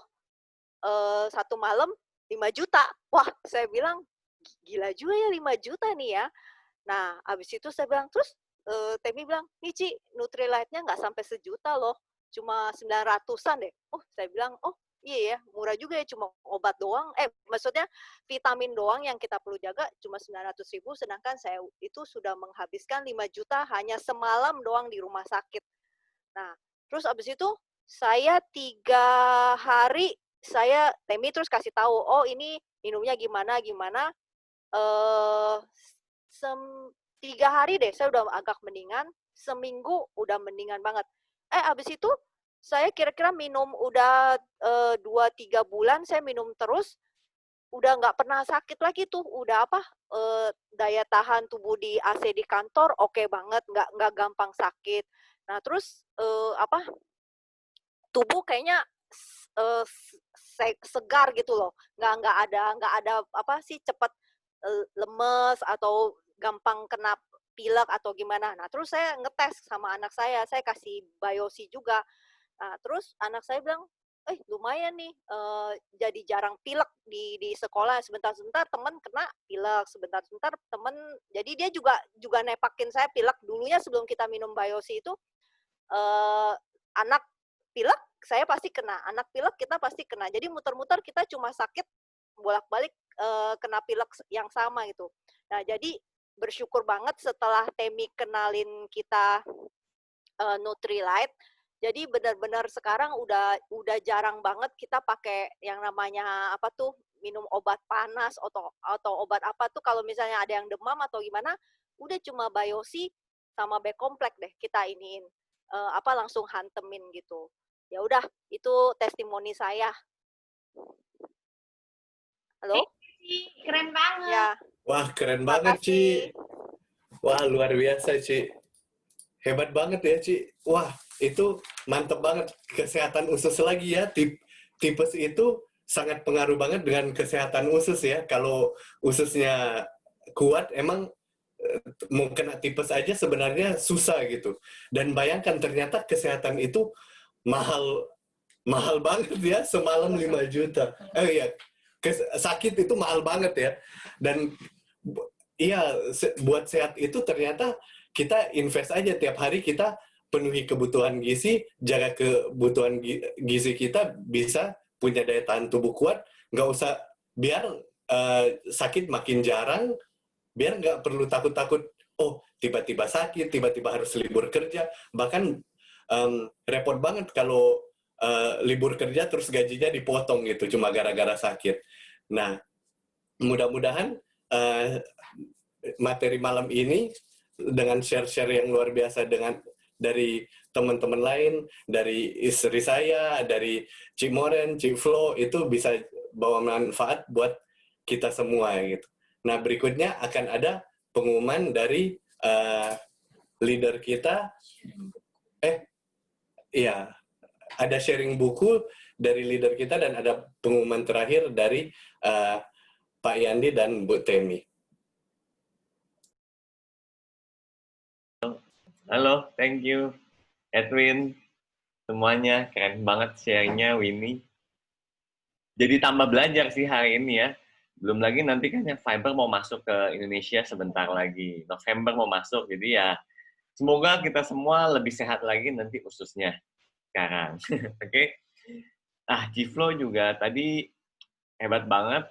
1 malam 5 juta. Wah, saya bilang, "Gila juga ya 5 juta nih ya." Nah, habis itu saya bilang, terus Temi bilang, "Nih Ci, Nutrilite-nya nggak sampai sejuta loh, cuma 900-an deh." Oh, saya bilang, "Oh iya ya, murah juga ya, cuma obat doang." Maksudnya vitamin doang yang kita perlu jaga cuma 900.000, sedangkan saya itu sudah menghabiskan 5 juta hanya semalam doang di rumah sakit. Nah, terus abis itu saya 3 hari, Temi terus kasih tahu, "Oh ini minumnya gimana gimana." Eh, sem 3 hari deh, saya udah agak mendingan. Seminggu udah mendingan banget. Abis itu saya kira-kira minum udah 2-3 bulan saya minum terus, udah nggak pernah sakit lagi tuh. Udah daya tahan tubuh di AC di kantor oke banget, nggak gampang sakit. Nah terus tubuh kayaknya segar gitu loh, nggak ada apa sih cepet lemes atau gampang kena pilek atau gimana. Nah terus saya ngetes sama anak saya kasih biosi juga. Nah terus anak saya bilang, lumayan nih, jadi jarang pilek di sekolah. Sebentar-sebentar temen kena pilek, sebentar-sebentar temen, jadi dia juga nepakin saya pilek. Dulunya sebelum kita minum biosi itu, anak pilek saya pasti kena, anak pilek kita pasti kena. Jadi muter-muter kita cuma sakit bolak-balik kena pilek yang sama gitu. Nah, jadi bersyukur banget setelah Temi kenalin kita Nutrilite. Jadi benar-benar sekarang udah jarang banget kita pakai yang namanya minum obat panas atau obat apa tuh kalau misalnya ada yang demam atau gimana, udah cuma Biosi sama B-komplek deh kita iniin langsung hantemin gitu. Ya udah, itu testimoni saya. Halo? Keren banget. Ya. Wah, keren Terima banget, Ci. kasih. Wah, luar biasa, Ci. Hebat banget ya, Ci. Wah, itu mantep banget. Kesehatan usus lagi ya. Tipes itu sangat pengaruh banget dengan kesehatan usus ya. Kalau ususnya kuat, emang mau kena tipes aja sebenarnya susah gitu. Dan bayangkan ternyata kesehatan itu mahal banget ya, semalam 5 juta. Iya, sakit itu mahal banget ya. Dan iya, buat sehat itu ternyata kita invest aja tiap hari, kita penuhi kebutuhan gizi, jaga kebutuhan gizi kita, bisa punya daya tahan tubuh kuat, nggak usah, biar sakit makin jarang, biar nggak perlu takut-takut, oh tiba-tiba sakit, tiba-tiba harus libur kerja, bahkan repot banget kalau libur kerja terus gajinya dipotong gitu, cuma gara-gara sakit. Nah, mudah-mudahan materi malam ini dengan share-share yang luar biasa dari teman-teman lain, dari istri saya, dari Cik Moren, Cik Flo, itu bisa bawa manfaat buat kita semua gitu. Nah, berikutnya akan ada pengumuman dari leader kita. Iya, ada sharing buku dari leader kita dan ada pengumuman terakhir dari Pak Yandi dan Bu Temi. Halo, thank you Edwin, semuanya keren banget sharingnya Winnie. Jadi tambah belajar sih hari ini ya. Belum lagi nanti kan yang fiber mau masuk ke Indonesia sebentar lagi. November mau masuk, jadi ya semoga kita semua lebih sehat lagi nanti ususnya sekarang. Oke. Giflo juga tadi hebat banget.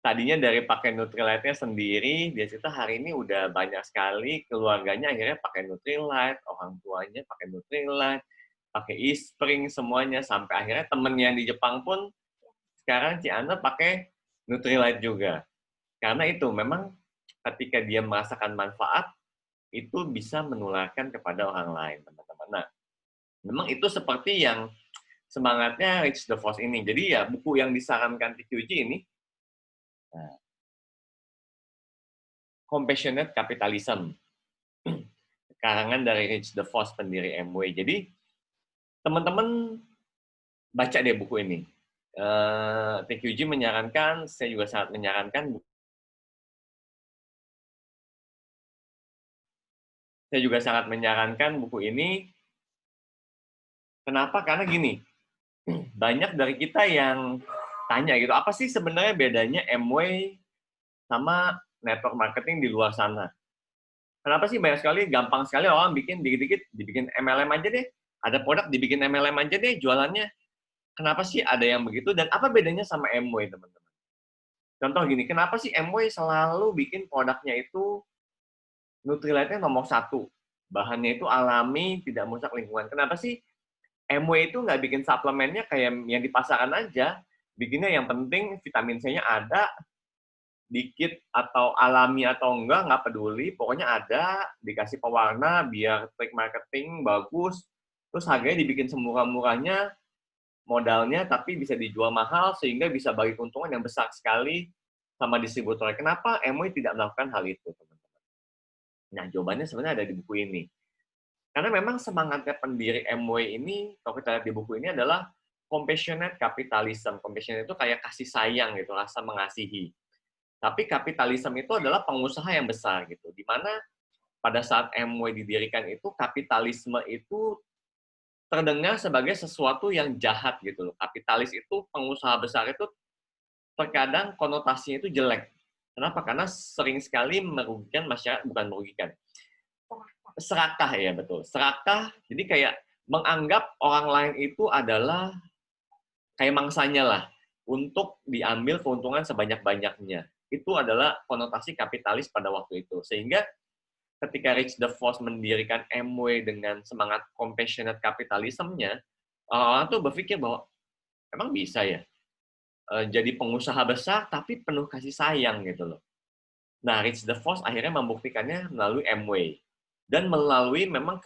Tadinya dari pakai Nutrilite-nya sendiri, dia cerita hari ini udah banyak sekali keluarganya akhirnya pakai Nutrilite, orang tuanya pakai Nutrilite, pakai e-spring semuanya, sampai akhirnya temennya di Jepang pun sekarang Ciana pakai Nutrilite juga. Karena itu memang ketika dia merasakan manfaat, itu bisa menularkan kepada orang lain, teman-teman. Nah, memang itu seperti yang semangatnya Reach the Force ini. Jadi ya buku yang disarankan TQG ini, Compassionate Capitalism, karangan dari Rich DeVos, pendiri Amway. Jadi, teman-teman baca deh buku ini. TQG menyarankan, saya juga sangat menyarankan. Saya juga sangat menyarankan buku ini. Kenapa? Karena gini, banyak dari kita yang tanya gitu, apa sih sebenarnya bedanya Amway sama network marketing di luar sana? Kenapa sih banyak sekali, gampang sekali orang bikin dikit-dikit, dibikin MLM aja deh. Ada produk dibikin MLM aja deh jualannya. Kenapa sih ada yang begitu? Dan apa bedanya sama Amway, teman-teman? Contoh gini, kenapa sih Amway selalu bikin produknya itu Nutrilite-nya nomor 1? Bahannya itu alami, tidak merusak lingkungan. Kenapa sih Amway itu nggak bikin suplemennya kayak yang di pasaran aja? Bikinnya yang penting vitamin C-nya ada, dikit atau alami atau nggak peduli, pokoknya ada, dikasih pewarna biar trik marketing bagus, terus harganya dibikin semurah-murahnya, modalnya tapi bisa dijual mahal sehingga bisa bagi keuntungan yang besar sekali sama distributor. Kenapa Amway tidak melakukan hal itu, teman-teman? Nah, jawabannya sebenarnya ada di buku ini. Karena memang semangatnya pendiri Amway ini, kalau kita lihat di buku ini adalah compassionate capitalism. Compassionate itu kayak kasih sayang gitu, rasa mengasihi. Tapi kapitalisme itu adalah pengusaha yang besar gitu, di mana pada saat Amway didirikan itu kapitalisme itu terdengar sebagai sesuatu yang jahat gitu loh. Kapitalis itu, pengusaha besar itu terkadang konotasinya itu jelek. Kenapa? Karena sering sekali merugikan masyarakat, bukan merugikan. Serakah ya, betul. Serakah, jadi kayak menganggap orang lain itu adalah kayak mangsanya lah untuk diambil keuntungan sebanyak-banyaknya. Itu adalah konotasi kapitalis pada waktu itu. Sehingga ketika Rich DeVos mendirikan Amway dengan semangat compassionate capitalism-nya, orang tuh berpikir bahwa emang bisa ya jadi pengusaha besar tapi penuh kasih sayang gitu loh. Nah, Rich DeVos akhirnya membuktikannya melalui Amway dan melalui memang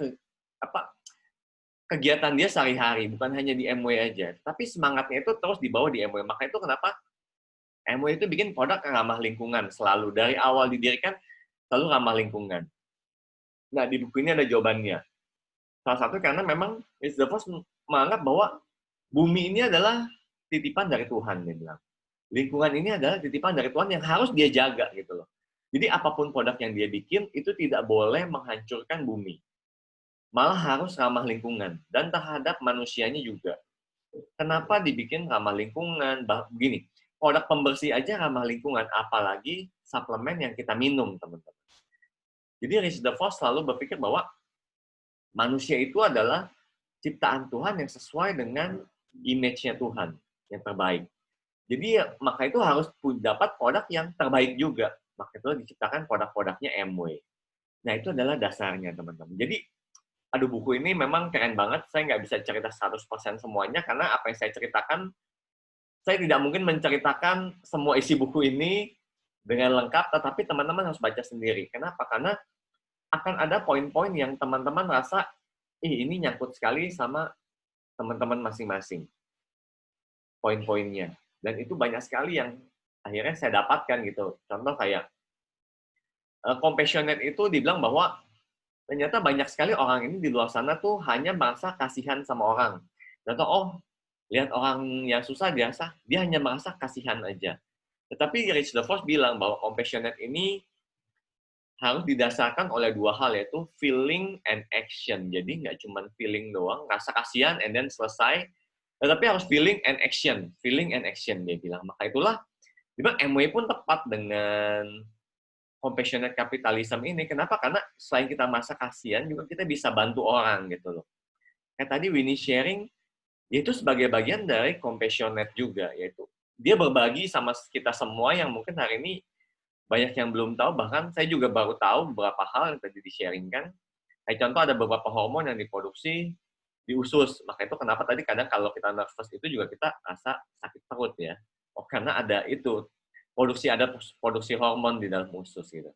kegiatan dia sehari-hari, bukan hanya di Amway aja, tapi semangatnya itu terus dibawa di Amway. Maka itu kenapa Amway itu bikin produk yang ramah lingkungan selalu dari awal didirikan selalu ramah lingkungan. Nah, di buku ini ada jawabannya. Salah satu karena memang Rich DeVos menganggap bahwa bumi ini adalah titipan dari Tuhan, dia bilang. Lingkungan ini adalah titipan dari Tuhan yang harus dia jaga gitu loh. Jadi apapun produk yang dia bikin itu tidak boleh menghancurkan bumi. Malah harus ramah lingkungan dan terhadap manusianya juga. Kenapa dibikin ramah lingkungan? Begini, produk pembersih aja ramah lingkungan, apalagi suplemen yang kita minum, teman-teman. Jadi Rich DeVos selalu berpikir bahwa manusia itu adalah ciptaan Tuhan yang sesuai dengan image-nya Tuhan yang terbaik. Jadi maka itu harus dapat produk yang terbaik juga. Maka itu diciptakan produk-produknya Amway. Nah, itu adalah dasarnya, teman-teman. Jadi, buku ini memang keren banget. Saya nggak bisa cerita 100% semuanya, karena apa yang saya ceritakan, saya tidak mungkin menceritakan semua isi buku ini dengan lengkap, tetapi teman-teman harus baca sendiri. Kenapa? Karena akan ada poin-poin yang teman-teman rasa, ini nyangkut sekali sama teman-teman masing-masing. Poin-poinnya. Dan itu banyak sekali yang akhirnya saya dapatkan gitu. Contoh kayak compassionate itu dibilang bahwa ternyata banyak sekali orang ini di luar sana tuh hanya merasa kasihan sama orang. Contoh, lihat orang yang susah dia hanya merasa kasihan aja. Tetapi Rich DeVos bilang bahwa compassionate ini harus didasarkan oleh dua hal, yaitu feeling and action. Jadi nggak cuma feeling doang, rasa kasihan and then selesai, tetapi harus feeling and action. Feeling and action, dia bilang. Maka itulah, dia bilang Amway pun tepat dengan compassionate capitalism ini. Kenapa? Karena selain kita merasa kasihan, juga kita bisa bantu orang gitu loh. Kayak tadi Winnie sharing, yaitu sebagai bagian dari compassionate juga, yaitu dia berbagi sama kita semua yang mungkin hari ini banyak yang belum tahu, bahkan saya juga baru tahu beberapa hal yang tadi di-sharingkan. Kayak contoh ada beberapa hormon yang diproduksi di usus. Maka itu kenapa tadi kadang kalau kita nervous itu juga kita rasa sakit perut ya. Karena ada itu, ada produksi hormon di dalam usus gitu.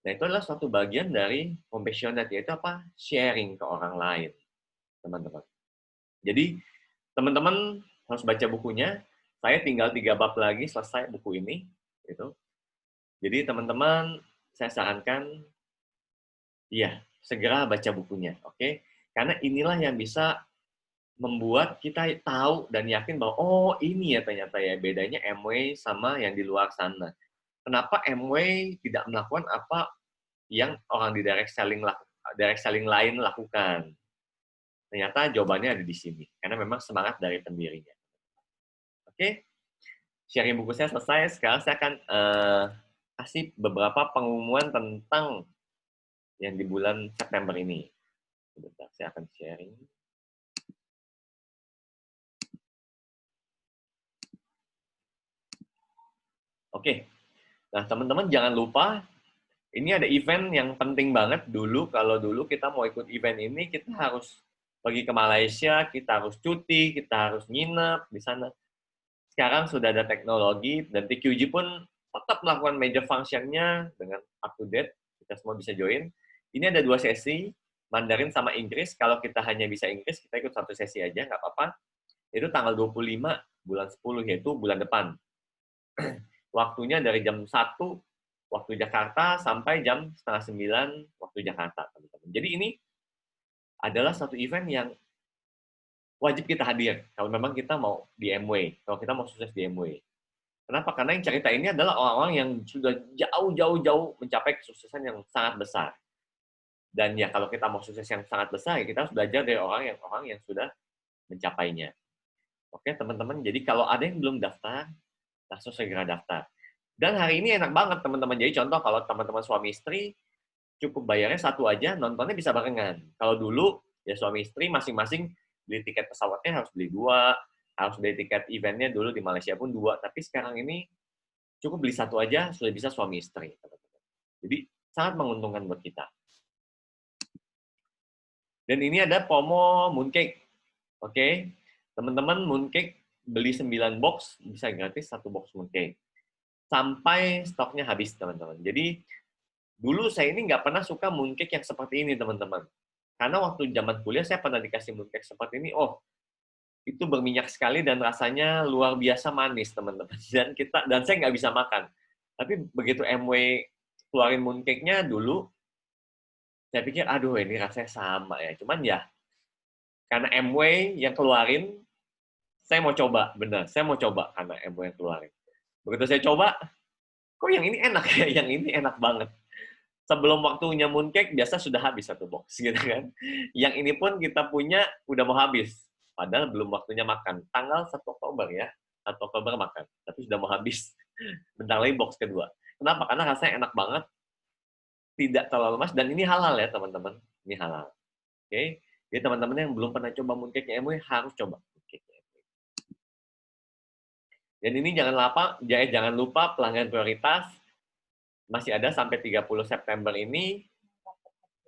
Nah, itu adalah suatu bagian dari compassionate, yaitu apa? Sharing ke orang lain, teman-teman. Jadi, teman-teman harus baca bukunya. Saya tinggal 3 bab lagi selesai buku ini. Gitu. Jadi, teman-teman, saya sarankan, segera baca bukunya. Oke? Karena inilah yang bisa membuat kita tahu dan yakin bahwa ini ya ternyata ya bedanya Amway sama yang di luar sana. Kenapa Amway tidak melakukan apa yang orang di direct selling lain lakukan? Ternyata jawabannya ada di sini karena memang semangat dari pendirinya. Oke, sharing buku saya selesai. Sekarang saya akan kasih beberapa pengumuman tentang yang di bulan September ini. Sebentar, saya akan sharing. Oke, nah teman-teman jangan lupa, ini ada event yang penting banget dulu. Kalau dulu kita mau ikut event ini, kita harus pergi ke Malaysia, kita harus cuti, kita harus nginep di sana. Sekarang sudah ada teknologi, dan TQG pun tetap melakukan major function-nya dengan up to date, kita semua bisa join. Ini ada 2 sesi, Mandarin sama Inggris. Kalau kita hanya bisa Inggris, kita ikut 1 sesi aja, nggak apa-apa. Itu tanggal 25 bulan 10, yaitu bulan depan. Waktunya dari jam 1 waktu Jakarta sampai jam 8:30 waktu Jakarta, teman-teman. Jadi ini adalah satu event yang wajib kita hadir kalau memang kita mau di Amway, kalau kita mau sukses di Amway. Kenapa? Karena yang cerita ini adalah orang-orang yang sudah jauh mencapai kesuksesan yang sangat besar. Dan ya kalau kita mau sukses yang sangat besar, ya kita harus belajar dari orang yang sudah mencapainya. Oke, teman-teman. Jadi kalau ada yang belum daftar, langsung segera daftar. Dan hari ini enak banget, teman-teman. Jadi contoh, kalau teman-teman suami istri, cukup bayarnya 1 aja, nontonnya bisa barengan. Kalau dulu, ya suami istri masing-masing beli tiket pesawatnya harus beli 2, harus beli tiket eventnya dulu di Malaysia pun 2. Tapi sekarang ini, cukup beli 1 aja, sudah bisa suami istri. Teman-teman. Jadi, sangat menguntungkan buat kita. Dan ini ada promo mooncake. Oke, teman-teman, mooncake beli 9 box bisa gratis 1 box mooncake. Sampai stoknya habis, teman-teman. Jadi, dulu saya ini nggak pernah suka mooncake yang seperti ini, teman-teman. Karena waktu zaman kuliah saya pernah dikasih mooncake seperti ini, itu berminyak sekali dan rasanya luar biasa manis, teman-teman. Dan saya nggak bisa makan. Tapi begitu MW keluarin mooncake-nya dulu, saya pikir, aduh ini rasanya sama ya. Cuman ya, karena MW yang keluarin, saya mau coba, benar. Saya mau coba karena MW yang keluarin. Begitu saya coba, kok yang ini enak ya? Yang ini enak banget. Sebelum waktunya mooncake, biasa sudah habis 1 box, gitu kan. Yang ini pun kita punya, udah mau habis. Padahal belum waktunya makan. Tanggal 1 Oktober ya. 1 Oktober makan. Tapi sudah mau habis. Bentar lagi box kedua. Kenapa? Karena rasanya enak banget. Tidak terlalu lemas. Dan ini halal ya, teman-teman. Ini halal. Oke. Jadi teman-teman yang belum pernah coba mooncake-nya MW, harus coba mooncake-nya MW. Dan ini jangan lupa pelanggan prioritas. Masih ada sampai 30 September ini.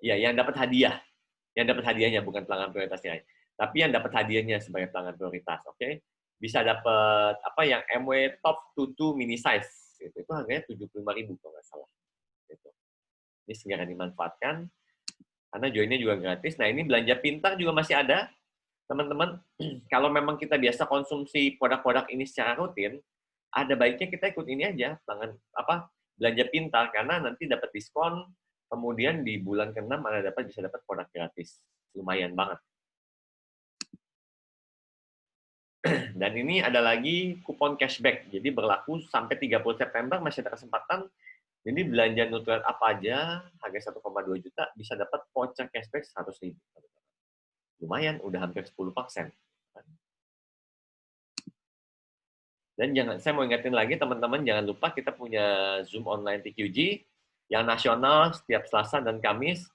Ya, yang dapat hadiah. Yang dapat hadiahnya, bukan pelanggan prioritasnya. Tapi yang dapat hadiahnya sebagai pelanggan prioritas, oke? Bisa dapat yang MW Top Tutu Mini Size, itu harganya 75.000 kalau nggak salah. Gitu. Ini segera dimanfaatkan, karena joinnya juga gratis. Nah, ini belanja pintar juga masih ada, teman-teman. Kalau memang kita biasa konsumsi produk-produk ini secara rutin, ada baiknya kita ikut ini aja, belanja pintar, karena nanti dapat diskon, kemudian di bulan ke-6 bisa dapat produk gratis. Lumayan banget. Dan ini ada lagi kupon cashback. Jadi berlaku sampai 30 September, masih ada kesempatan. Jadi belanja Nutrilite apa aja, harga 1,2 juta, bisa dapat voucher cashback 100.000. Lumayan, udah hampir 10%. Dan saya mau ingetin lagi, teman-teman, jangan lupa kita punya Zoom online TQG, yang nasional setiap Selasa dan Kamis,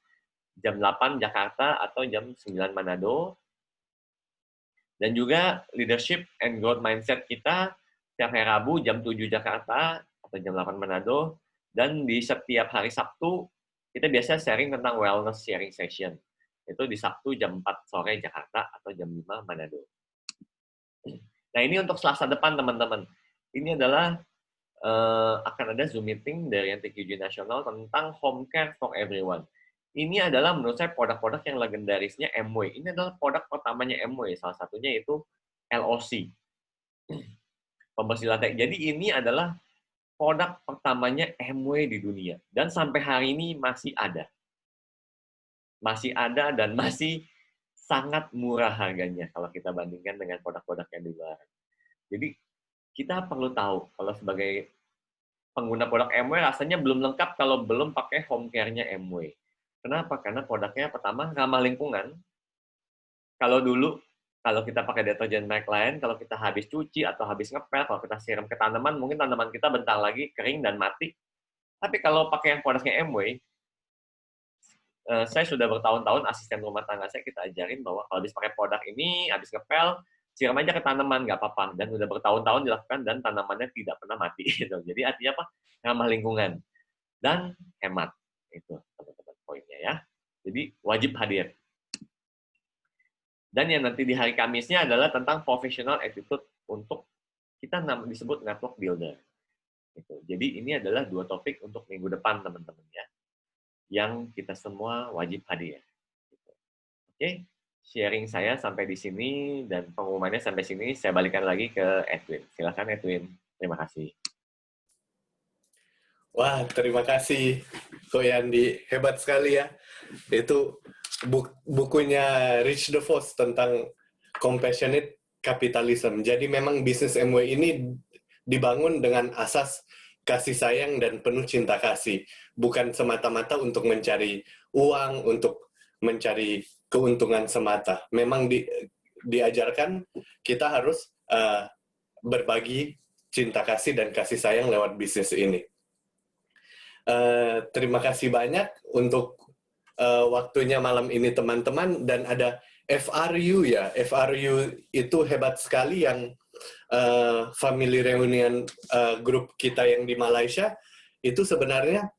jam 8 Jakarta atau jam 9 Manado. Dan juga leadership and growth mindset kita setiap hari Rabu jam 7 Jakarta atau jam 8 Manado. Dan di setiap hari Sabtu, kita biasa sharing tentang wellness sharing session. Itu di Sabtu jam 4 sore Jakarta atau jam 5 Manado. Nah, ini untuk Selasa depan, teman-teman. Ini adalah akan ada Zoom meeting dari NTQG Nasional tentang home care for everyone. Ini adalah menurut saya produk-produk yang legendarisnya MW. Ini adalah produk pertamanya MW. Salah satunya itu LOC. Pembersih lantai. Jadi ini adalah produk pertamanya MW di dunia. Dan sampai hari ini masih ada. Masih ada dan masih sangat murah harganya kalau kita bandingkan dengan produk-produk yang di luar. Jadi kita perlu tahu kalau sebagai pengguna produk MW rasanya belum lengkap kalau belum pakai home care-nya MW. Kenapa? Karena produknya pertama ramah lingkungan. Kalau dulu, kalau kita pakai deterjen merek lain, kalau kita habis cuci atau habis ngepel, kalau kita siram ke tanaman, mungkin tanaman kita bentar lagi kering dan mati. Tapi kalau pakai yang produknya MW, saya sudah bertahun-tahun asisten rumah tangga saya, kita ajarin bahwa kalau habis pakai produk ini, habis ngepel, siram aja ke tanaman, nggak apa-apa. Dan udah bertahun-tahun dilakukan dan tanamannya tidak pernah mati. Gitu. Jadi artinya apa? Ramah lingkungan dan hemat. Itu teman-teman poinnya ya. Jadi wajib hadir. Dan yang nanti di hari Kamisnya adalah tentang professional attitude untuk kita disebut network builder. Gitu. Jadi ini adalah 2 topik untuk minggu depan, teman-teman ya, yang kita semua wajib hadir. Gitu. Oke, sharing saya sampai di sini dan pengumumannya sampai sini. Saya balikan lagi ke Edwin. Silakan Edwin. Terima kasih. Wah, terima kasih Ko Yandi. Hebat sekali ya. Itu bukunya Rich DeVos tentang compassionate capitalism. Jadi memang bisnis MW ini dibangun dengan asas kasih sayang dan penuh cinta kasih. Bukan semata-mata untuk mencari uang, untuk mencari keuntungan semata. Memang diajarkan kita harus berbagi cinta kasih dan kasih sayang lewat bisnis ini. Terima kasih banyak untuk waktunya malam ini teman-teman, dan ada FRU ya. FRU itu hebat sekali yang family reunion grup kita yang di Malaysia itu sebenarnya